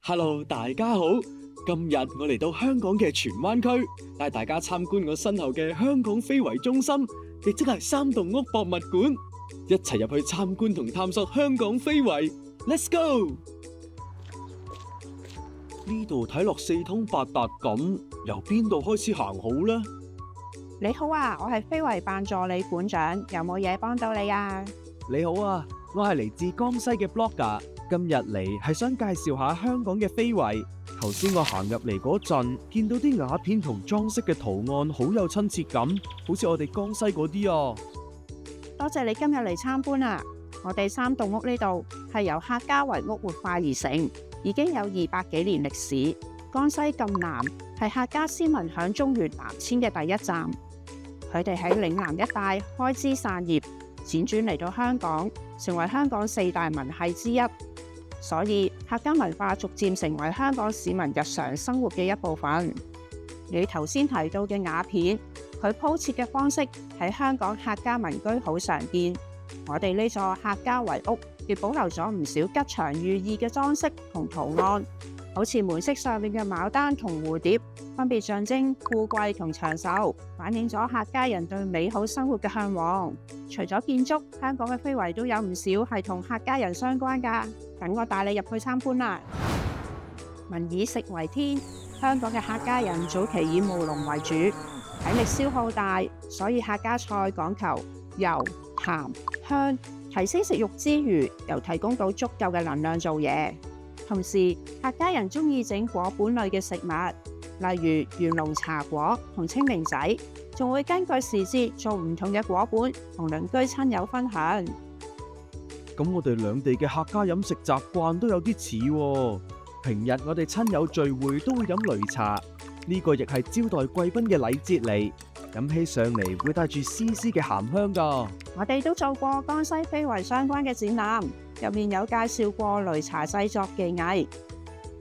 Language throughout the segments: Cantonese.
Hello，大家好！今日我嚟到香港嘅荃灣區，帶大家參觀我身後嘅香港非遺中心，亦即係三棟屋博物館，一齊入去參觀同探索香港非遺。Let's go！呢度睇落四通八達咁，由邊度開始行好呢？你好啊，我係非遺辦助理館長，有冇嘢幫到你啊？你好啊，我係嚟自江西嘅 blogger， 今日嚟係想介紹下香港嘅非遺。頭先我行入嚟嗰陣，見到啲瓦片同裝飾嘅圖案好有親切感，好似我哋江西嗰啲啊。多謝你今日嚟參觀啊！我哋三棟屋呢度係由客家圍屋活化而成，已經有200幾年歷史。江西咁南係客家先民響中原南遷嘅第一站，佢哋喺嶺南一帶開枝散葉，輾轉嚟到香港，成為香港4大民系之一。所以客家文化逐漸成為香港市民日常生活嘅一部分。你頭先提到嘅瓦片，佢鋪設嘅方式喺香港客家民居好常見。我哋呢座客家圍屋亦保留咗唔少吉祥寓意嘅裝飾同圖案，好似門飾上面嘅牡丹同蝴蝶，分別象徵富貴同長壽，反映咗客家人對美好生活嘅向往。除咗建築，香港嘅非遺都有唔少係同客家人相關㗎。等我帶你入去參觀啦。民以食為天，香港嘅客家人早期以務農為主，體力消耗大，所以客家菜講求油、鹹、香，提升食慾之餘，又提供到足夠嘅能量做嘢。同時，客家人鍾意整果本類嘅食物，例如元龍茶果同清明仔，仲會根據時節做唔同嘅果本，同鄰居親友分享。咁我哋兩地嘅客家飲食習慣都有啲似喎。平日我哋親友聚會都會飲擂茶，呢個亦係招待貴賓嘅禮節嚟，飲起上嚟會帶住絲絲嘅鹹香㗎。我哋都做過江西非遺相關嘅展覽，入面有介紹過擂茶製作技藝。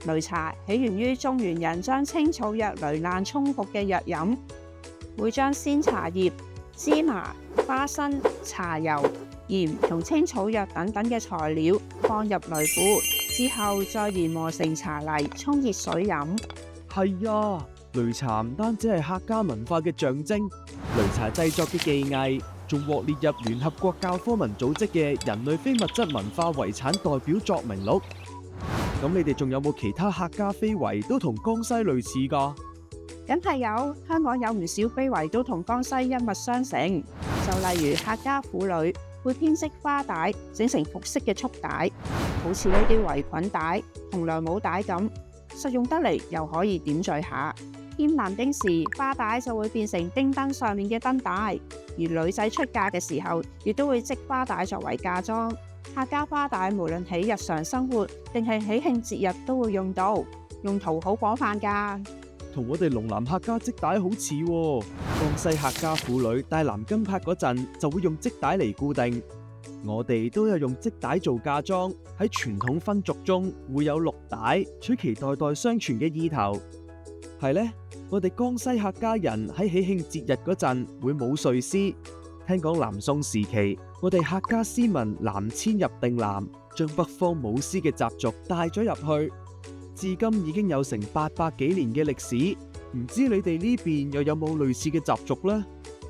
擂茶起源於中原人將青草藥擂爛沖服嘅藥飲，會將鮮茶葉、芝麻、花生、茶油、鹽同青草藥等等嘅材料放入擂釜，之後再研磨成茶泥，沖熱水飲。係啊，擂茶唔單止係客家文化嘅象徵，擂茶製作嘅技藝仲獲列入聯合國教科文組織嘅人類非物質文化遺產代表作名錄。咁你哋仲有冇其他客家非遺都同江西類似㗎？梗係有，香港有唔少非遺都同江西一脈相承。就例如客家婦女會編織花帶整成服飾嘅束帶，好似呢啲圍裙帶同涼帽帶咁，實用得嚟又可以點綴下。添男丁時，花帶就會變成丁燈上面嘅燈帶，而女仔出嫁嘅時候亦都會織花帶作為嫁妝。客家花帶無論喺日常生活定係喜慶節日都會用到，用途好廣泛㗎。同我哋龍南客家織帶好似喎，江西客家婦女戴藍金帕嗰陣就會用織帶嚟固定。我哋都有用織帶做嫁妝，喺傳統婚俗中會有綠帶，取其代代相傳嘅意頭。係呢，我哋江西客家人喺喜慶節日嗰陣會舞歲詩。聽講南宋時期，我哋客家詩民南遷入定南，將北方舞獅嘅習俗帶咗入去。至今已經有成800幾年嘅歷史，唔知你哋呢邊又有冇類似嘅習俗呢？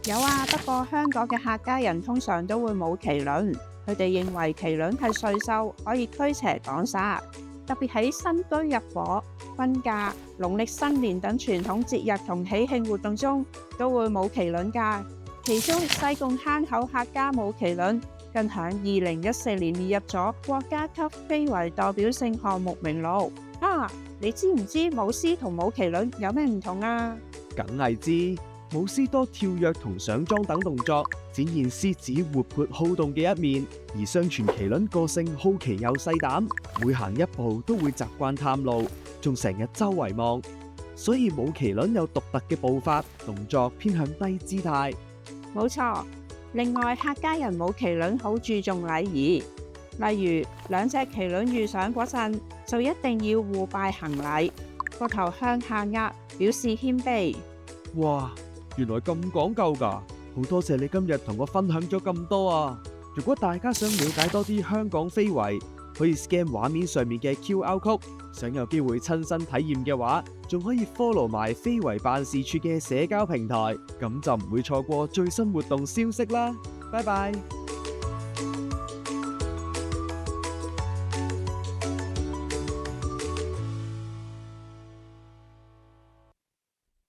有啊，不過香港嘅客家人通常都會舞麒麟，佢哋認為麒麟係歲獸，可以驅邪擋煞。特別喺新居入伙、婚嫁、農曆新年等傳統節日同喜慶活動中，都會舞麒麟㗎。其中西貢坑口客家舞麒麟更響2014年列入咗國家級非遺代表性項目名錄。啊，你知唔知舞獅同舞麒麟有咩唔同啊？梗係知，舞獅多跳躍同上妝等動作，展現獅子活潑好動嘅一面；而相傳麒麟個性好奇又細膽，每行一步都會習慣探路，仲成日周圍望，所以舞麒麟有獨特嘅步伐，動作偏向低姿態。冇錯，另外客家人舞麒麟好注重禮儀，例如兩隻麒麟遇上嗰陣，就一定要互拜行禮，個頭向下壓，表示謙卑。哇，原來咁講究㗎！好多謝你今日同我分享咗咁多啊！如果大家想了解多啲香港非遺，可以 scan 畫面上面嘅 QR code。想有機會親身體驗嘅話，仲可以 follow 埋非遺辦事處嘅社交平台，咁就唔會錯過最新活動消息啦。拜拜。